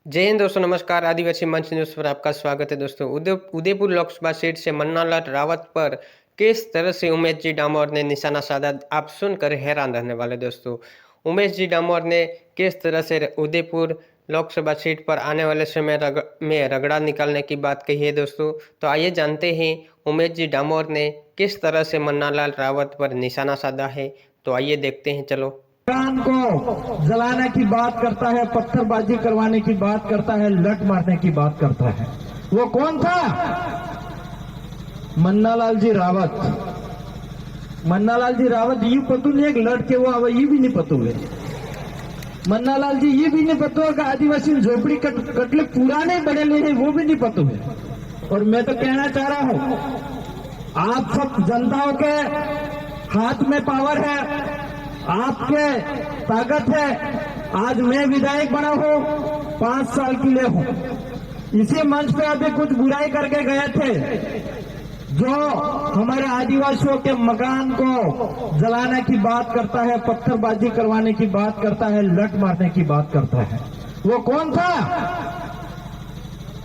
जय हिंद दोस्तों, नमस्कार। आदिवासी मंच न्यूज़ पर आपका स्वागत है दोस्तों। उदयपुर लोकसभा सीट से मन्नालाल रावत पर किस तरह से उमेश जी डामोर ने निशाना साधा, आप सुनकर हैरान रहने वाले दोस्तों। उमेश जी डामोर ने किस तरह से उदयपुर लोकसभा सीट पर आने वाले समय में रगड़ा निकालने की बात कही है दोस्तों। तो आइए जानते हैं उमेश जी डामोर ने किस तरह से मन्नालाल रावत पर निशाना साधा है। तो आइए देखते हैं, चलो। मकान को जलाने की बात करता है, पत्थरबाजी करवाने की बात करता है, लट मारने की बात करता है। वो कौन था? मन्नालाल जी रावत। मन्नालाल जी रावत ये पतू नहीं एक लड़के वो ये भी नहीं पतू है। मन्नालाल जी ये भी नहीं पतू है कि आदिवासी झोपड़ी कटले पुराने बनेले हैं, वो भी नहीं पतू है। और मैं तो कहना चाह रहा हूं, आप सब जनताओं के हाथ में पावर है, आपके ताकत है। आज मैं विधायक बना हूं, 5 साल के लिए हूं। इसी मंच पे अभी कुछ बुराई करके गए थे, जो हमारे आदिवासियों के मकान को जलाने की बात करता है, पत्थरबाजी करवाने की बात करता है, लट मारने की बात करता है। वो कौन था?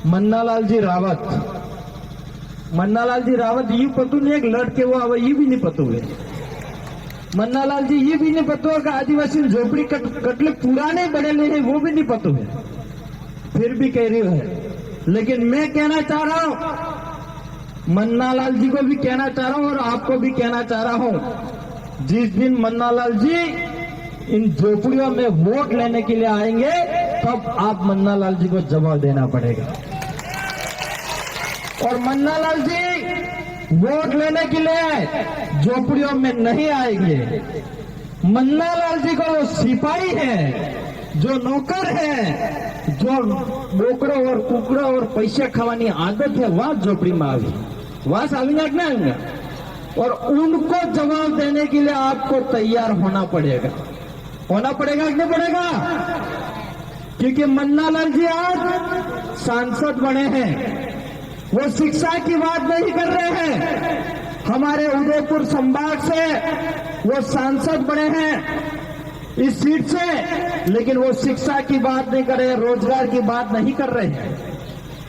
मन्नालाल जी रावत। मन्नालाल जी रावत ये पतू नहीं एक लड़के वो ये भी नहीं पतू है। मन्नालाल जी ये भी नहीं पता कि आदिवासी झोपड़ी कटले पुराने बनेले हैं, वो भी नहीं पता है। फिर भी कह रही है। लेकिन मैं कहना चाह रहा हूं, मन्नालाल जी को भी कहना चाह रहा हूं और आपको भी कहना चाह रहा हूं, जिस दिन मन्नालाल जी इन झोपड़ियों में वोट लेने के लिए आएंगे, तब आप मन्नालाल जी को जवाब देना पड़ेगा। और मन्नालाल जी वोट लेने के लिए झोपड़ियों में नहीं आएंगे। मन्नालाल जी को वो सिपाही है, जो नौकर है, जो नौकरों और कुकड़ों और पैसे खावानी आदत है, वह झोपड़ी में आवी, वहां से आएंगे। और उनको जवाब देने के लिए आपको तैयार होना पड़ेगा कि नहीं पड़ेगा? क्योंकि मन्नालाल जी आज सांसद बने हैं, वो शिक्षा की बात नहीं कर रहे हैं। हमारे उदयपुर संभाग से वो सांसद बने हैं इस सीट से, लेकिन वो शिक्षा की बात नहीं कर रहे, रोजगार की बात नहीं कर रहे हैं।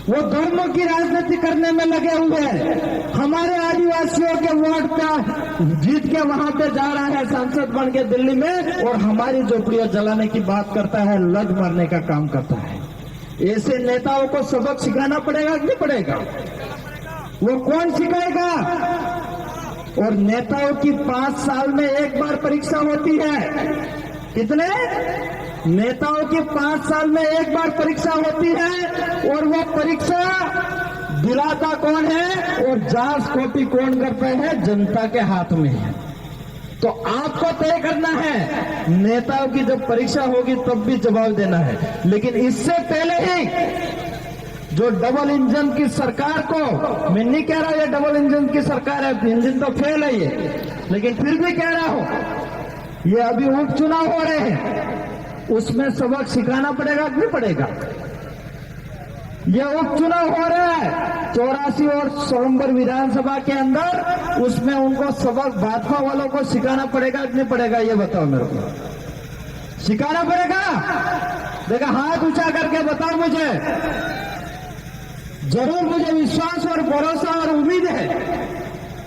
वो धर्मों की राजनीति करने में लगे हुए हैं। हमारे आदिवासियों के वोट का जीत के वहां पे जा रहा है सांसद बन के दिल्ली में, और हमारी झोपड़ियां जलाने की बात करता है, लग मारने का काम करता है। ऐसे नेताओं को सबक सिखाना पड़ेगा कि नहीं पड़ेगा? वो कौन सिखाएगा? और नेताओं की 5 साल में एक बार परीक्षा होती है। कितने? नेताओं की 5 साल में एक बार परीक्षा होती है, और वो परीक्षा दिलाता कौन है और जांच कॉपी कौन करता है? जनता के हाथ में है। तो आपको तय करना है, नेताओं की जब परीक्षा होगी तब भी जवाब देना है। लेकिन इससे पहले ही जो डबल इंजन की सरकार को, मैं नहीं कह रहा ये डबल इंजन की सरकार है, इंजन तो फेल है ये, लेकिन फिर भी कह रहा हूं, ये अभी उपचुनाव हो रहे हैं, उसमें सबक सिखाना पड़ेगा कि नहीं पड़ेगा? ये उपचुनाव हो रहा है 84 और सोलंबर विधानसभा के अंदर, उसमें उनको सबक भाजपा वालों को सिखाना पड़ेगा कि नहीं पड़ेगा? ये बताओ मेरे को। सिखाना पड़ेगा? देखा, हाथ ऊंचा करके बताओ मुझे। जरूर मुझे विश्वास और भरोसा और उम्मीद है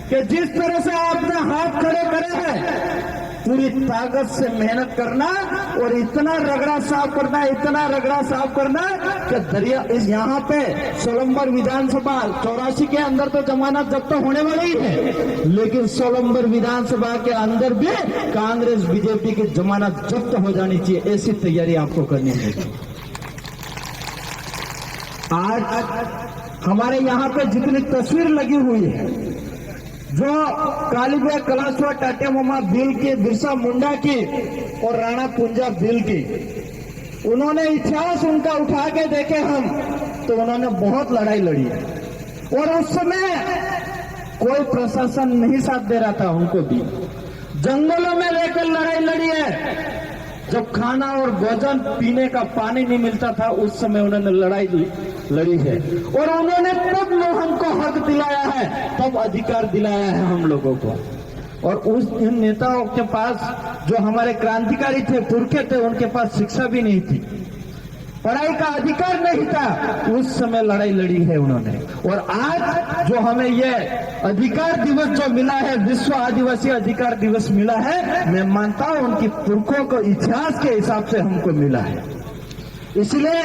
कि जिस तरह से आपने हाथ खड़े करे हैं, पूरी ताकत से मेहनत करना और इतना रगड़ा साफ करना कि दरिया इस यहाँ पे सोलंबर विधानसभा 84 के अंदर तो जमानत जब्त होने वाली ही है, लेकिन सोलंबर विधानसभा के अंदर भी कांग्रेस बीजेपी की जमानत जब्त हो जानी चाहिए। ऐसी तैयारी आपको करनी है। आज हमारे यहाँ पे जितनी तस्वीर लगी हुई है, जो कालीबाई कलाश्वर टाटे मामा बिल की, बिरसा मुंडा की और राणा पुंजा बिल की, उन्होंने इतिहास उनका उठा के देखे हम, तो उन्होंने बहुत लड़ाई लड़ी है। और उस समय कोई प्रशासन नहीं साथ दे रहा था, उनको भी जंगलों में लेकर लड़ाई लड़ी है। जब खाना और भोजन पीने का पानी नहीं मिलता था, उस समय उन्होंने लड़ाई लड़ी है। और उन्होंने तब हमको हक दिलाया है, तब अधिकार दिलाया है हम लोगों को। और उस इन नेताओं के पास, जो हमारे क्रांतिकारी थे, पुरखे थे, उनके पास शिक्षा भी नहीं थी। पढ़ाई का अधिकार नहीं था, उस समय लड़ाई लड़ी है उन्होंने। और आज जो हमें ये अधिकार दिवस जो मिला है, विश्व आदिवासी अधिकार दिवस मिला है, मैं मानता हूं उनकी पुरखों को इतिहास के हिसाब से हमको मिला है। इसलिए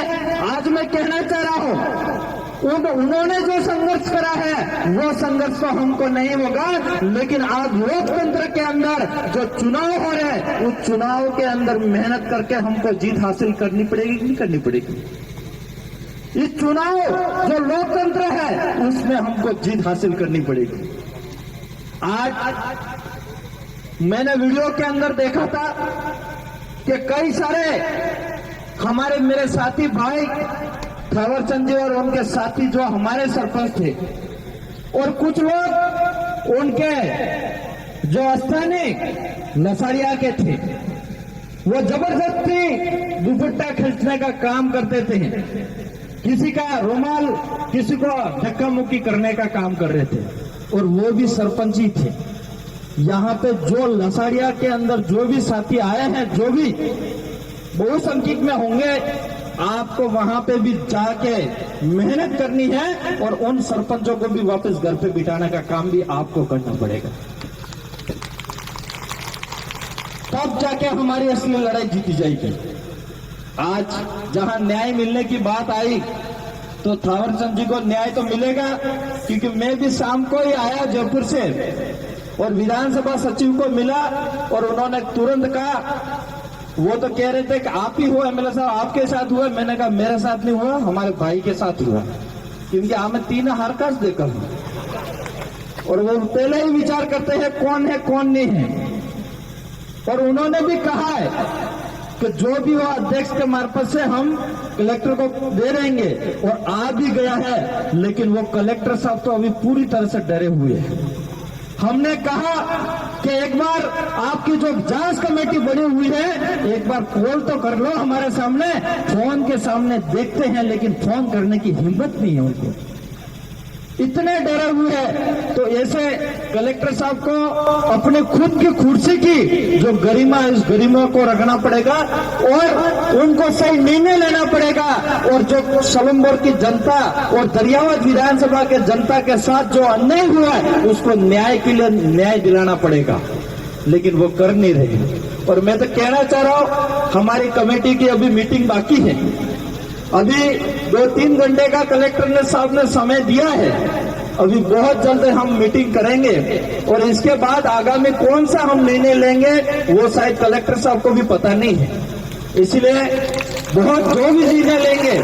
आज मैं कहना चाह रहा हूं, उन्होंने जो संघर्ष करा है वो संघर्ष तो हमको नहीं होगा, लेकिन आज लोकतंत्र के अंदर जो चुनाव हो रहे हैं उस चुनाव के अंदर मेहनत करके हमको जीत हासिल करनी पड़ेगी कि नहीं करनी पड़ेगी। इस चुनाव जो लोकतंत्र है उसमें हमको जीत हासिल करनी पड़ेगी। आज मैंने वीडियो के अंदर देखा था कि कई सारे हमारे मेरे साथी भाई थावरचंद जी और उनके साथी जो हमारे सरपंच थे, और कुछ लोग उनके जो स्थानीय लसाड़िया के थे, वो जबरदस्ती दुपट्टा खींचने का काम करते थे, किसी का रुमाल, किसी को धक्का मुक्की करने का काम कर रहे थे, और वो भी सरपंच ही थे। यहाँ पे जो लसाड़िया के अंदर जो भी साथी आए हैं, जो भी बहुसंख्यक में होंगे, आपको वहां पे भी जाके मेहनत करनी है और उन सरपंचों को भी वापस घर पे बिठाने का काम भी आपको करना पड़ेगा। तब जाके हमारी असली लड़ाई जीती जाएगी। आज जहां न्याय मिलने की बात आई तो थावरचंद जी को न्याय तो मिलेगा, क्योंकि मैं भी शाम को ही आया जयपुर से और विधानसभा सचिव को मिला और उन्होंने तुरंत कहा, वो तो कह रहे थे कि आप ही हुआ एमएलए साहब, आपके साथ हुआ। मैंने कहा मेरे साथ नहीं हुआ, हमारे भाई के साथ हुआ, क्योंकि हमें 3 हरकत देकर हूं। और वो पहले ही विचार करते हैं कौन है कौन नहीं है। और उन्होंने भी कहा है कि जो भी वो अध्यक्ष के मार्फत से हम कलेक्टर को दे देंगे, और आ भी गया है, लेकिन वो कलेक्टर साहब तो अभी पूरी तरह से डरे हुए हैं। हमने कहा कि एक बार आपकी जो जांच कमेटी बनी हुई है, एक बार कॉल तो कर लो हमारे सामने, फोन के सामने देखते हैं, लेकिन फोन करने की हिम्मत नहीं है उनको, इतने डरे हुए हैं। तो ऐसे कलेक्टर साहब को अपने खुद की कुर्सी की जो गरिमा है, उस गरिमा को रखना पड़ेगा और उनको सही निर्णय लेना पड़ेगा। और जो सलम्बर की जनता और दरियावत विधानसभा के जनता के साथ जो अन्याय हुआ है, उसको न्याय के लिए न्याय दिलाना पड़ेगा, लेकिन वो कर नहीं रहे। और मैं तो कहना चाह रहा हूं, हमारी कमेटी की अभी मीटिंग बाकी है, अभी 2-3 घंटे का कलेक्टर साहब ने समय दिया है, अभी बहुत जल्द हम मीटिंग करेंगे और इसके बाद आगामी कौन सा हम निर्णय लेंगे वो शायद कलेक्टर साहब को भी पता नहीं है। इसलिए बहुत जो भी निर्णय लेंगे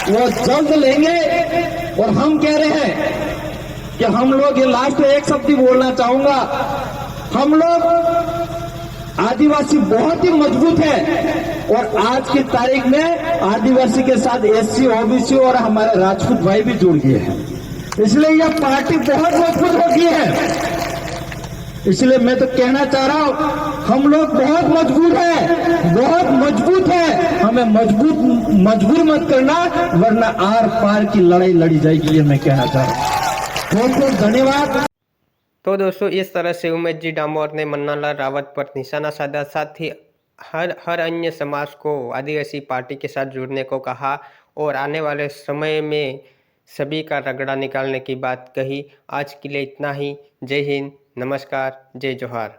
वो जल्द लेंगे। और हम कह रहे हैं कि हम लोग, ये लास्ट में एक शब्द बोलना चाहूंगा, हम लोग आदिवासी बहुत ही मजबूत है और आज की तारीख में आदिवासी के साथ एससी, ओबीसी और हमारे राजपूत भाई भी जुड़ गए हैं, इसलिए यह पार्टी बहुत मजबूत हो गई है। इसलिए मैं तो कहना चाह रहा हूं, हम लोग बहुत मजबूत है, बहुत मजबूत है, हमें मजबूर मत करना, वरना आर पार की लड़ाई लड़ी जाएगी, ये मैं कहना चाह रहा हूं। बहुत बहुत धन्यवाद। तो दोस्तों, इस तरह से उमेश जी डामोर ने मन्नालाल रावत पर निशाना साधा, साथ ही हर अन्य समाज को आदिवासी पार्टी के साथ जुड़ने को कहा और आने वाले समय में सभी का रगड़ा निकालने की बात कही। आज के लिए इतना ही। जय हिंद, नमस्कार, जय जोहार।